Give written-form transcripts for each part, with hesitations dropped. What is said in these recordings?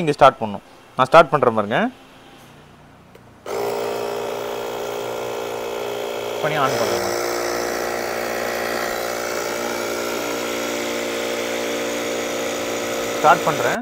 இங்கே ஸ்டார்ட் பண்ணணும். நான் ஸ்டார்ட் பண்ணுறேன் பாருங்க. பண்ணி ஆன் பண்ணுறேன். ஸ்டார்ட் பண்ணுறேன்.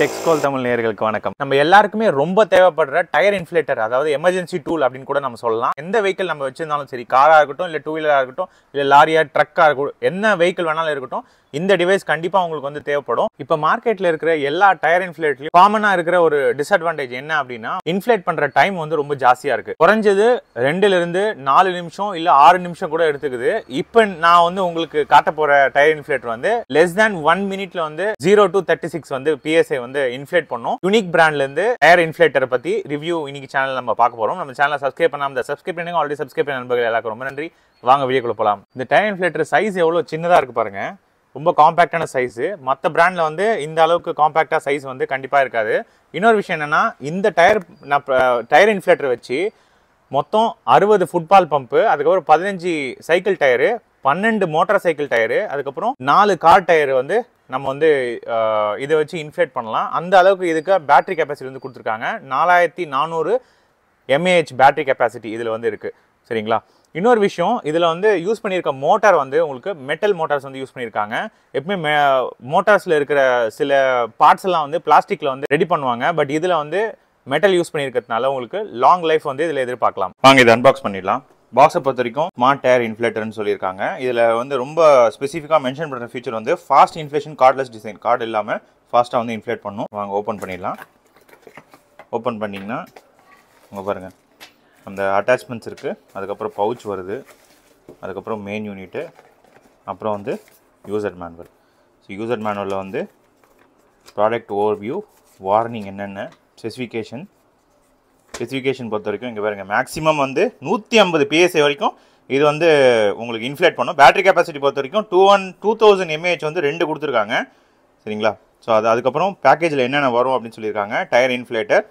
டெக்ஸ்கால் தமிழ் நேயர்களுக்கு வணக்கம். நம்ம எல்லாருக்குமே ரொம்ப தேவைப்படுற டயர் இன்ஃப்ளேட்டர், அதாவது எமர்ஜென்சி டூல் அப்படின்னு கூட நம்ம சொல்லலாம். எந்த வெஹிக்கிள் நம்ம வச்சிருந்தாலும் சரி, காராக இருக்கட்டும், இல்லை டூ வீலராக இருக்கட்டும், இல்லை லாரியா ட்ரக்காக இருக்கட்டும், என்ன வெஹிக்கிள் வேணாலும் இருக்கட்டும், இந்த டிவைஸ் கண்டிப்பாக உங்களுக்கு வந்து தேவைப்படும். இப்போ மார்க்கெட்டில் இருக்கிற எல்லா டயர் இன்ஃப்ளேட்லையும் காமனாக இருக்கிற ஒரு டிஸ்அட்வான்டேஜ் என்ன அப்படின்னா, இன்ஃப்ளேட் பண்ணுற டைம் வந்து ரொம்ப ஜாஸ்தியாக இருக்குது. குறைஞ்சது 2லிருந்து 4 நிமிஷம் இல்லை 6 நிமிஷம் கூட எடுத்துக்குது. இப்போ நான் வந்து உங்களுக்கு காட்ட போகிற டயர் இன்ஃப்ளேட்டர் வந்து லெஸ் தேன் 1 மினிட்ல வந்து 0 to 36 வந்து PSI வந்து இன்ஃப்ளேட் பண்ணும். யூனிக் பிராண்ட்லேருந்து டயர் இன்ஃப்ளேட்டரை பற்றி ரிவ்யூ இன்னைக்கு சேனல் நம்ம பார்க்க போகிறோம். நம்ம சேனலை சப்ஸ்கிரைப் பண்ணாமல் சப்ஸ்கிரைப் பண்ணுங்க. ஆல்ரெடி சப்ஸ்கிரைப் பண்ண நண்பர்கள் எல்லாருக்கும் ரொம்ப நன்றி. வாங்க வீடியோக்குள்ள போகலாம். இந்த டயர் இன்ஃப்ளேட்டர் சைஸ் எவ்வளோ சின்னதாக இருக்குது பாருங்க. ரொம்ப காம்பேக்டான சைஸு. மற்ற பிராண்டில் வந்து இந்த அளவுக்கு காம்பேக்டாக சைஸ் வந்து கண்டிப்பாக இருக்காது. இன்னொரு விஷயம் என்னென்னா, இந்த டயர் இன்ஃப்ளேட்டர் வச்சு மொத்தம் 60 ஃபுட்பால் பம்பு, அதுக்கப்புறம் 15 cycle tyre, 12 motor cycle tyre, அதுக்கப்புறம் 4 கார் டயரு வந்து நம்ம வந்து இதை வச்சு இன்ஃப்ளேட் பண்ணலாம். அந்த அளவுக்கு இதுக்கு பேட்டரி கெப்பாசிட்டி வந்து கொடுத்துருக்காங்க. 4400 mAh பேட்டரி கெப்பாசிட்டி இதில் வந்து இருக்குது. சரிங்களா? இன்னொரு விஷயம், இதில் வந்து யூஸ் பண்ணியிருக்க மோட்டார் வந்து உங்களுக்கு மெட்டல் மோட்டார்ஸ் வந்து யூஸ் பண்ணியிருக்காங்க. எப்பவுமே மோட்டார்ஸில் இருக்கிற சில பார்ட்ஸ் எல்லாம் வந்து பிளாஸ்டிக்கில் வந்து ரெடி பண்ணுவாங்க. பட் இதில் வந்து மெட்டல் யூஸ் பண்ணியிருக்கிறதுனால உங்களுக்கு லாங் லைஃப் வந்து இதில் எதிர்பார்க்கலாம். வாங்க இதை அன்பாக்ஸ் பண்ணிடலாம். பாக்ஸை பொறுத்த வரைக்கும் ஸ்மார்ட் டயர் இன்ஃப்ளேட்டர்னு சொல்லியிருக்காங்க. இதில் வந்து ரொம்ப ஸ்பெசிஃபிக்காக மென்ஷன் பண்ணுற ஃபீச்சர் வந்து fast inflation, cordless design. Card இல்லாமல் ஃபாஸ்ட்டாக வந்து இன்ஃப்ளேட் பண்ணணும். வாங்க ஓப்பன் பண்ணிடலாம். ஓப்பன் பண்ணிங்கன்னா உங்க பாருங்கள், அந்த அட்டாச்மெண்ட்ஸ் இருக்குது, அதுக்கப்புறம் பவுச் வருது, அதுக்கப்புறம் மெயின் யூனிட்டு, அப்புறம் வந்து யூசர் மேனுவல். ஸோ யூசர் மேனுவலில் வந்து ப்ராடக்ட் ஓவர்வியூ, வார்னிங் என்னென்ன, ஸ்பெசிஃபிகேஷன் பொறுத்த வரைக்கும் இங்கே பாருங்கள், மேக்ஸிமம் வந்து 150 PSI வரைக்கும் இது வந்து உங்களுக்கு இன்ஃப்ளேட் பண்ணும். பேட்டரி கெப்பாசிட்டி பொறுத்த வரைக்கும் 2000 mAh வந்து 2 கொடுத்துருக்காங்க. சரிங்களா? ஸோ அதுக்கப்புறம் பேக்கேஜில் என்னென்ன வரும் அப்படின்னு சொல்லியிருக்காங்க. டயர் இன்ஃப்ளேட்டர்,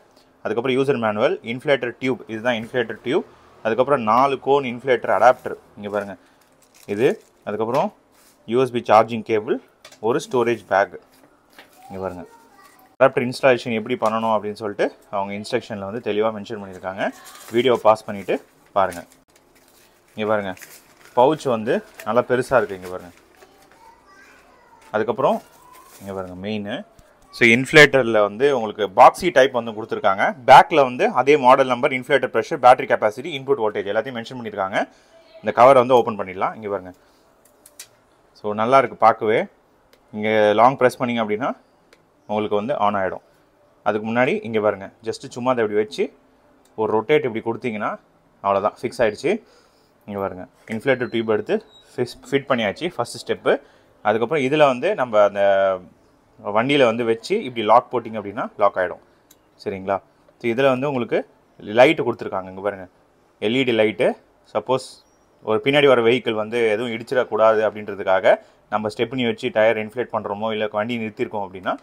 அதுக்கப்புறம் யூசர் மேனுவல், இன்ஃப்ளேட்டர் டியூப், இதுதான் இன்ஃப்ளேட்டர் டியூப், அதுக்கப்புறம் 4 கோன் இன்ஃப்ளேட்டர் அடாப்டர் இங்கே பாருங்கள் இது, அதுக்கப்புறம் USB சார்ஜிங் கேபிள், ஒரு ஸ்டோரேஜ் பேக் இங்கே பாருங்கள். அடாப்டர் இன்ஸ்டாலேஷன் எப்படி பண்ணணும் அப்படின்னு சொல்லிட்டு அவங்க இன்ஸ்ட்ரக்ஷனில் வந்து தெளிவாக மென்ஷன் பண்ணியிருக்காங்க. வீடியோ பாஸ் பண்ணிவிட்டு பாருங்கள். இங்கே பாருங்கள், பவுச் வந்து நல்லா பெருசாக இருக்குது இங்கே பாருங்கள். அதுக்கப்புறம் இங்கே பாருங்கள் மெயின். ஸோ இன்ஃப்ளேட்டரில் வந்து உங்களுக்கு பாக்ஸி டைப் வந்து கொடுத்துருக்காங்க. பேக்கில் வந்து அதே model number, inflator pressure, battery capacity, input voltage எல்லாத்தையும் மென்ஷன் பண்ணியிருக்காங்க. இந்த கவரை வந்து ஓப்பன் பண்ணிடலாம். இங்கே பாருங்கள். ஸோ நல்லா இருக்குது பார்க்கவே. இங்கே லாங் ப்ரெஸ் பண்ணிங்க அப்படின்னா உங்களுக்கு வந்து ஆன் ஆகிடும். அதுக்கு முன்னாடி இங்கே பாருங்கள், ஜஸ்ட்டு சும்மா அதை இப்படி வச்சு ஒரு ரொட்டேட் இப்படி கொடுத்தீங்கன்னா அவ்வளோதான், ஃபிக்ஸ் ஆகிடுச்சு. இங்கே பாருங்கள், இன்ஃப்ளேட்டர் டியூப் எடுத்து ஃபிட் பண்ணியாச்சு, ஃபஸ்ட்டு ஸ்டெப்பு. அதுக்கப்புறம் இதில் வந்து நம்ம அந்த வண்டியில் வந்து வச்சு இப்படி லாக் போட்டிங்க அப்படின்னா லாக் ஆகிடும். சரிங்களா? ஸோ இதில் வந்து உங்களுக்கு லைட்டு கொடுத்துருக்காங்க. இங்கே பாருங்கள், LED லைட்டு. சப்போஸ் ஒரு பின்னாடி வர வெஹிக்கிள் வந்து எதுவும் இடிச்சிடக்கூடாது அப்படின்றதுக்காக நம்ம ஸ்டெப்னி வச்சு டயர் இன்ஃப்ளேட் பண்ணுறோமோ இல்லை வண்டி நிறுத்திருக்கோம் அப்படின்னா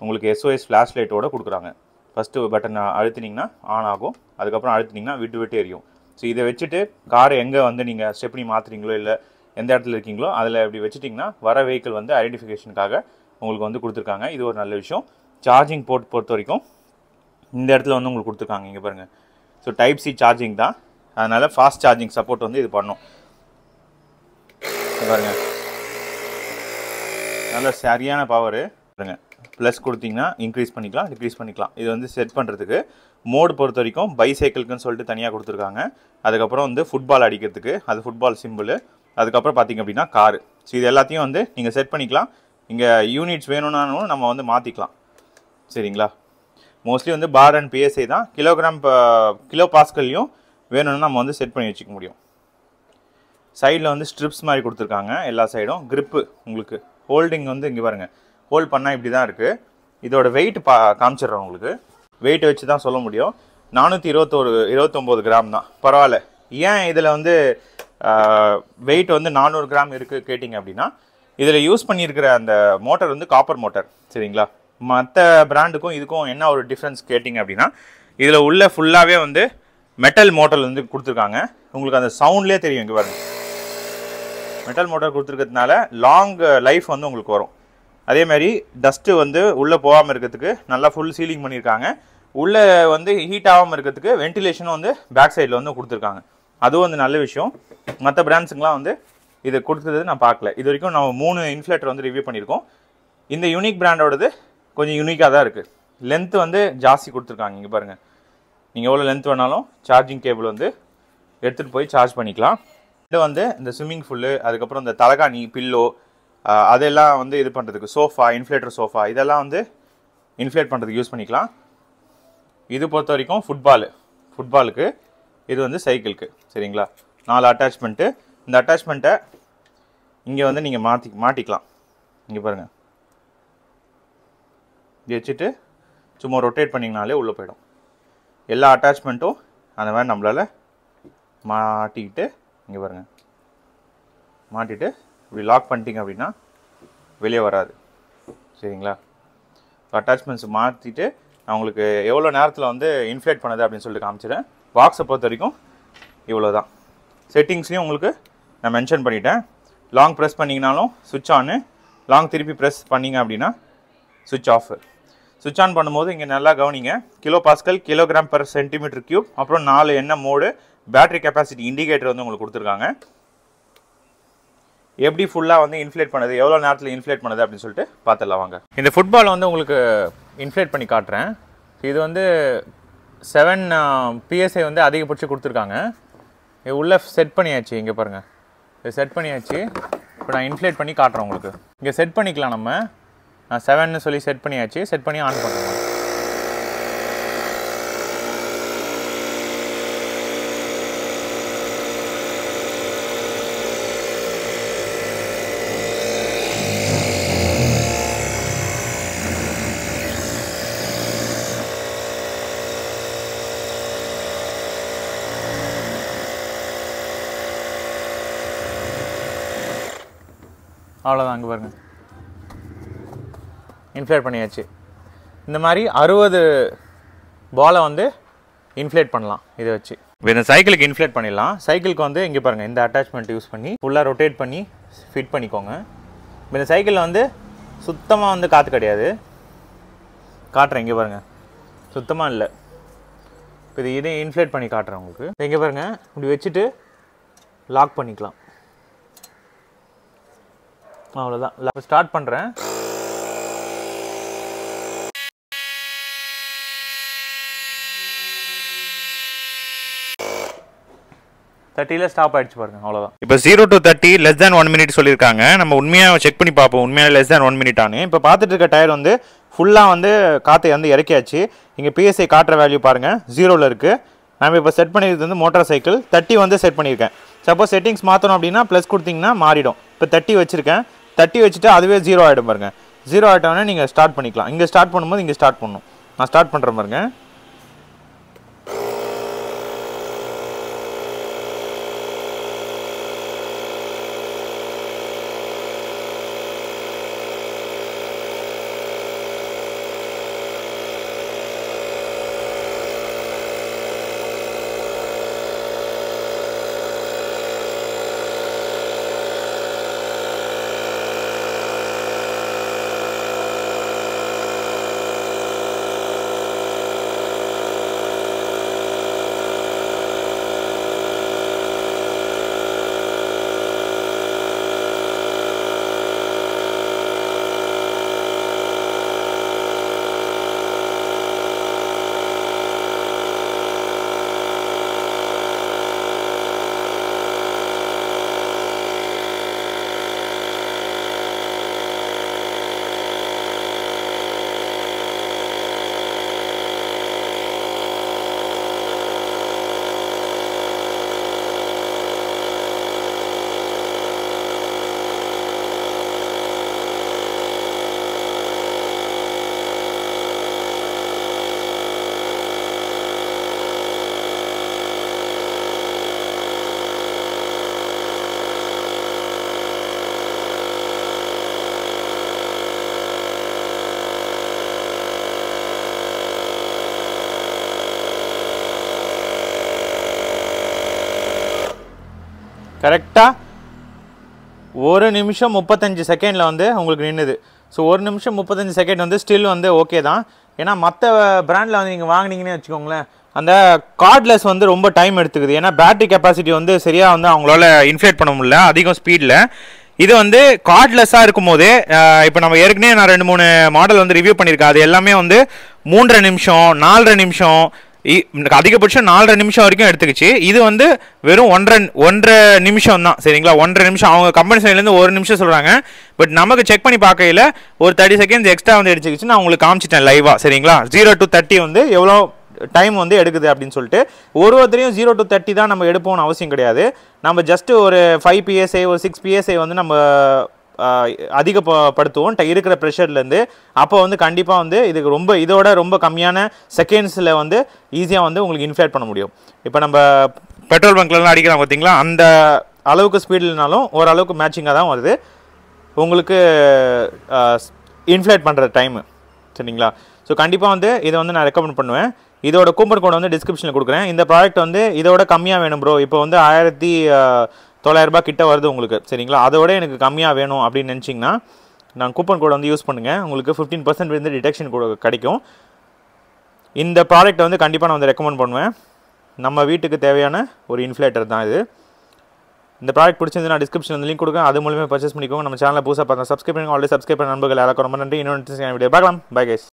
உங்களுக்கு SOS ஃப்ளாஷ் லைட்டோடு கொடுக்குறாங்க. ஃபஸ்ட்டு பட்டன் அழுத்தினீங்கன்னா ஆன் ஆகும், அதுக்கப்புறம் அழுத்தினீங்கன்னா விட்டு எரியும். ஸோ இதை வச்சுட்டு காரை எங்கே வந்து நீங்கள் ஸ்டெப்னி மாற்றுறீங்களோ இல்லை எந்த இடத்துல இருக்கீங்களோ அதில் இப்படி வச்சுட்டிங்கன்னா வர வெஹிக்கிள் வந்து ஐடென்டிஃபிகேஷனுக்காக உங்களுக்கு வந்து கொடுத்துருக்காங்க. இது ஒரு நல்ல விஷயம். சார்ஜிங் போர்ட் பொறுத்த வரைக்கும் இந்த இடத்துல வந்து உங்களுக்கு கொடுத்துருக்காங்க. இங்கே பாருங்கள். ஸோ டைப் சி சார்ஜிங் தான், அதனால் ஃபாஸ்ட் சார்ஜிங் சப்போர்ட் வந்து இது பண்ணும். பாருங்கள், நல்ல சரியான பவரு. பாருங்கள், ப்ளஸ் கொடுத்தீங்கன்னா இன்க்ரீஸ் பண்ணிக்கலாம், டிக்ரீஸ் பண்ணிக்கலாம். இது வந்து செட் பண்ணுறதுக்கு மோடு பொறுத்த வரைக்கும் பைசைக்கிளுக்குன்னு சொல்லிட்டு தனியாக கொடுத்துருக்காங்க. அதுக்கப்புறம் வந்து ஃபுட்பால் அடிக்கிறதுக்கு அது ஃபுட்பால் சிம்பிள். அதுக்கப்புறம் பார்த்திங்க அப்படின்னா காரு. ஸோ இது எல்லாத்தையும் வந்து நீங்கள் செட் பண்ணிக்கலாம். இங்கே யூனிட்ஸ் வேணும்னாலும் நம்ம வந்து மாற்றிக்கலாம். சரிங்களா? மோஸ்ட்லி வந்து பார் அண்ட் PSI தான். கிலோ பாஸ்கல்லையும் வேணும்னா நம்ம வந்து செட் பண்ணி வச்சுக்க முடியும். சைடில் வந்து ஸ்ட்ரிப்ஸ் மாதிரி கொடுத்துருக்காங்க எல்லா சைடும். கிரிப்பு உங்களுக்கு ஹோல்டிங் வந்து இங்கே பாருங்கள், ஹோல்ட் பண்ணால் இப்படி தான் இருக்குது. இதோட வெயிட் காமிச்சிட்றோம் உங்களுக்கு. வெயிட் வச்சு தான் சொல்ல முடியும். 429 கிராம் தான். பரவாயில்ல. ஏன் இதில் வந்து வெயிட் வந்து 400 கிராம் இருக்குது கேட்டிங்க அப்படின்னா, இதில் யூஸ் பண்ணியிருக்கிற அந்த மோட்டர் வந்து காப்பர் மோட்டர். சரிங்களா? மற்ற பிராண்டுக்கும் இதுக்கும் என்ன ஒரு டிஃப்ரென்ஸ் கேட்டிங்க அப்படின்னா, இதில் உள்ள ஃபுல்லாகவே வந்து மெட்டல் மோட்டர் வந்து கொடுத்துருக்காங்க. உங்களுக்கு அந்த சவுண்ட்லேயே தெரியும். இங்கே பாருங்கள், மெட்டல் மோட்டார் கொடுத்துருக்கிறதுனால லாங் லைஃப் வந்து உங்களுக்கு வரும். அதே மாதிரி டஸ்ட்டு வந்து உள்ளே போகாமல் இருக்கிறதுக்கு நல்லா ஃபுல் சீலிங் பண்ணியிருக்காங்க. உள்ளே வந்து ஹீட் ஆகாமல் இருக்கிறதுக்கு வென்டிலேஷனும் வந்து பேக் சைடில் வந்து கொடுத்துருக்காங்க. அதுவும் வந்து நல்ல விஷயம். மற்ற பிராண்ட்ஸுங்களாம் வந்து இது கொடுத்தது நான் பார்க்கல. இது வரைக்கும் நம்ம 3 இன்ஃப்ளேட்டர் வந்து ரிவ்யூ பண்ணியிருக்கோம். இந்த யூனிக் பிராண்டோடது கொஞ்சம் யூனிக்காக தான் இருக்குது. லென்த்து வந்து ஜாஸ்தி கொடுத்துருக்காங்க. இங்கே பாருங்கள், நீங்கள் எவ்வளோ லென்த் வேணாலும் சார்ஜிங் கேபிள் வந்து எடுத்துகிட்டு போய் சார்ஜ் பண்ணிக்கலாம். இது வந்து இந்த ஸ்விம்மிங் ஃபுல்லு, அதுக்கப்புறம் இந்த தலகாணி, பில்லோ, அதெல்லாம் வந்து இது பண்ணுறதுக்கு சோஃபா, இன்ஃப்ளேட்டர் சோஃபா, இதெல்லாம் வந்து இன்ஃப்ளேட் பண்ணுறதுக்கு யூஸ் பண்ணிக்கலாம். இது பொறுத்த வரைக்கும் ஃபுட்பாலுக்கு, இது வந்து சைக்கிளுக்கு. சரிங்களா? 4 அட்டாச்மெண்ட்டு. இந்த அட்டாச்மெண்ட்டை இங்கே வந்து நீங்கள் மாட்டிக்கலாம். இங்கே பாருங்கள், இது வச்சுட்டு சும்மா ரொட்டேட் பண்ணிங்கனாலே உள்ளே போயிடும். எல்லா அட்டாச்மெண்ட்டும் அந்த மாதிரி நம்மளால் மாட்டிக்கிட்டு, இங்கே பாருங்கள், மாட்டிட்டு இப்படி லாக் பண்ணிட்டீங்க அப்படின்னா வெளியே வராது. சரிங்களா? அட்டாச்மெண்ட்ஸ் மாற்றிட்டு நான் உங்களுக்கு எவ்வளோ நேரத்தில் வந்து இன்ஃப்ளேட் பண்ணுது அப்படின்னு சொல்லிட்டு காமிச்சிடுறேன். பாக்ஸை பொறுத்த வரைக்கும் இவ்வளோ தான். செட்டிங்ஸ்லேயும் உங்களுக்கு நான் மென்ஷன் பண்ணிட்டேன். லாங் ப்ரெஸ் பண்ணிங்கனாலும் சுவிட்ச் ஆனு, லாங் திருப்பி ப்ரெஸ் பண்ணிங்க அப்படின்னா சுவிட்ச் ஆஃப். சுவிட்ச் ஆன் பண்ணும்போது இங்கே நல்லா கவனிங்க, kilo pascal, kilogram per centimetre cube, அப்புறம் 4 எண்ணெய் மோடு, பேட்டரி கெப்பாசிட்டி இண்டிகேட்டர் வந்து உங்களுக்கு கொடுத்துருக்காங்க. எப்படி ஃபுல்லாக வந்து இன்ஃப்ளேட் பண்ணுது, எவ்வளோ நேரத்தில் இன்ஃப்ளேட் பண்ணுது அப்படின்னு சொல்லிட்டு பார்த்துடலாம் வாங்க. இந்த ஃபுட்பால் வந்து உங்களுக்கு இன்ஃப்ளேட் பண்ணி காட்டுறேன். இது வந்து 7 PSI வந்து அதிகபட்சம் கொடுத்துருக்காங்க. இது உள்ளே செட் பண்ணியாச்சு. இங்கே பாருங்கள், இது செட் பண்ணியாச்சு. இப்போ நான் இன்ஃப்ளேட் பண்ணி காட்டுறேன் உங்களுக்கு. இங்கே செட் பண்ணிக்கலாம். நான் 7ன்னு சொல்லி செட் பண்ணியாச்சு. செட் பண்ணி ஆன் பண்ணுறேன். அவ்வளோதான். அங்கே பாருங்கள், இன்ஃப்ளேட் பண்ணியாச்சு. இந்த மாதிரி 60 பாலை வந்து இன்ஃப்ளேட் பண்ணலாம் இதை வச்சு. இப்போ இந்த சைக்கிளுக்கு இன்ஃப்ளேட் பண்ணிடலாம். சைக்கிளுக்கு வந்து இங்கே பாருங்கள், இந்த அட்டாச்மெண்ட் யூஸ் பண்ணி ஃபுல்லாக ரொட்டேட் பண்ணி ஃபிட் பண்ணிக்கோங்க. இப்போ இந்த சைக்கிளில் வந்து சுத்தமாக வந்து காற்று கிடையாது. காட்டுறேன், இங்கே பாருங்கள், சுத்தமாக இல்லை. இப்போ இதை இன்ஃப்ளேட் பண்ணி காட்டுறேன் உங்களுக்கு. இங்கே பாருங்கள், இப்படி வச்சுட்டு லாக் பண்ணிக்கலாம். அவ்வளோதான். ஸ்டார்ட் பண்ணுறேன். ஸ்டாப் ஆயிடுச்சு பாருங்க. அவ்வளோதான். இப்போ 0 to 30 less than 1 minute சொல்லியிருக்காங்க. நம்ம உண்மையாக செக் பண்ணி பார்ப்போம், உண்மையாக less than 1 minute ஆனு. இப்போ பார்த்துட்டு இருக்க டயர் வந்து ஃபுல்லாக வந்து காற்றை வந்து இறக்கியாச்சு. இங்கே PSI காட்டுற வேல்யூ பாருங்கள், 0ல் இருக்குது. நம்ம இப்போ செட் பண்ணியிருக்கிறது வந்து மோட்டார் சைக்கிள் 30 வந்து செட் பண்ணியிருக்கேன். சப்போஸ் செட்டிங்ஸ் மாற்றணும் அப்படின்னா ப்ளஸ் கொடுத்தீங்கன்னா மாறிடும். இப்போ 30 வச்சுருக்கேன். 30 வச்சுட்டு அதுவே 0 ஆகிடும் பாருங்கள். 0 ஆகிட்டோன்னே நீங்கள் ஸ்டார்ட் பண்ணிக்கலாம். இங்கே ஸ்டார்ட் பண்ணும்போது இங்கே ஸ்டார்ட் பண்ணணும். நான் ஸ்டார்ட் பண்ணுறேன் பாருங்க. கரெக்டாக 1 நிமிஷம் 35 செகண்டில் வந்து உங்களுக்கு நின்றுது. ஸோ 1 நிமிஷம் 35 செகண்ட் வந்து ஸ்டில் வந்து ஓகே தான். ஏன்னா மற்ற பிராண்டில் வந்து நீங்கள் வாங்கினீங்கன்னு வச்சுக்கோங்களேன், அந்த கார்ட்லெஸ் வந்து ரொம்ப டைம் எடுத்துக்குது. ஏன்னா பேட்டரி கெப்பாசிட்டி வந்து சரியாக வந்து அவங்களால இன்ஃப்ளேட் பண்ண முடியல அதிகம் ஸ்பீடில். இது வந்து கார்ட்லெஸ்ஸாக இருக்கும் போது இப்போ நம்ம ஏற்கனவே நான் 2-3 மாடல் வந்து ரிவ்யூ பண்ணியிருக்கேன். அது எல்லாமே வந்து 3.5 நிமிஷம் 4.5 நிமிஷம் அதிகபட்சம் 4.5 நிமிஷம் வரைக்கும் எடுத்துக்கிச்சு. இது வந்து வெறும் 1.5 நிமிஷம் தான். சரிங்களா, 1.5 நிமிஷம். அவங்க கம்பெனி சைட்லேருந்து 1 நிமிஷம் சொல்கிறாங்க. பட் நமக்கு செக் பண்ணி பார்க்கையில் ஒரு 30 செகண்ட்ஸ் எக்ஸ்ட்ரா வந்து எடுத்துக்கிச்சு. நான் உங்களுக்கு காமிச்சிட்டேன் லைவாக. சரிங்களா, 0 to 30 வந்து எவ்வளோ டைம் வந்து எடுக்குது அப்படின்னு சொல்லிட்டு. ஒருத்தரையும் 0 to 30 தான் நம்ம எடுப்போம்னு அவசியம் கிடையாது. நம்ம ஜஸ்ட்டு ஒரு 5 PSI ஒரு 6 PSI வந்து நம்ம அதிகப்படுத்துவோம் இருக்கிற ப்ரெஷர்லேருந்து. அப்போ வந்து கண்டிப்பாக வந்து இதுக்கு இதோட ரொம்ப கம்மியான செகண்ட்ஸில் வந்து ஈஸியாக வந்து உங்களுக்கு இன்ஃப்ளேட் பண்ண முடியும். இப்போ நம்ம பெட்ரோல் பங்க்லலாம் அடிக்கலாம் பார்த்தீங்களா, அந்த அளவுக்கு ஸ்பீட்லனாலும் ஓரளவுக்கு மேட்சிங்காக தான் வருது உங்களுக்கு இன்ஃப்ளேட் பண்ணுற டைமு. சரிங்களா, ஸோ கண்டிப்பாக வந்து இதை வந்து நான் ரெக்கமெண்ட் பண்ணுவேன். இதோட கூப்பன் கோட் வந்து டிஸ்கிரிப்ஷனில் கொடுக்குறேன். இந்த ப்ராடக்ட் வந்து இதோட கம்மியாக வேணும் ப்ரோ, இப்போ வந்து 1900 ரூபாய் கிட்ட வருது உங்களுக்கு. சரிங்களா, அதோட எனக்கு கம்மியாக வேணும் அப்படின்னு நினச்சிங்கன்னா நான் கூப்பன் கோட் வந்து யூஸ் பண்ணுங்கள். உங்களுக்கு 15% வந்து டிடக்ஷன் கிடைக்கும். இந்த ப்ராடக்ட் வந்து கண்டிப்பாக நான் வந்து ரெக்கமெண்ட் பண்ணுவேன். நம்ம வீட்டுக்கு தேவையான ஒரு இன்ஃப்ளேட்டர் தான் இது. இந்த ப்ராடக்ட் பிடிச்சிருந்து நான் டிஸ்கிரிப்ஷன் வந்து லிங்க் கொடுக்குறேன். அது மூலமே பர்ச்சேஸ் பண்ணிக்கோங்க. நம்ம சேனலை புதுசாக பார்த்தா சப்ஸ்கிரைப் பண்ணுங்க. ஆல்ரெடி சப்ஸ்கிரைப் பண்ண நண்பர்கள் எல்லாருக்கும் ரொம்ப நன்றி. இன்னொன்று வீடியோ பார்க்கலாம். Bye guys.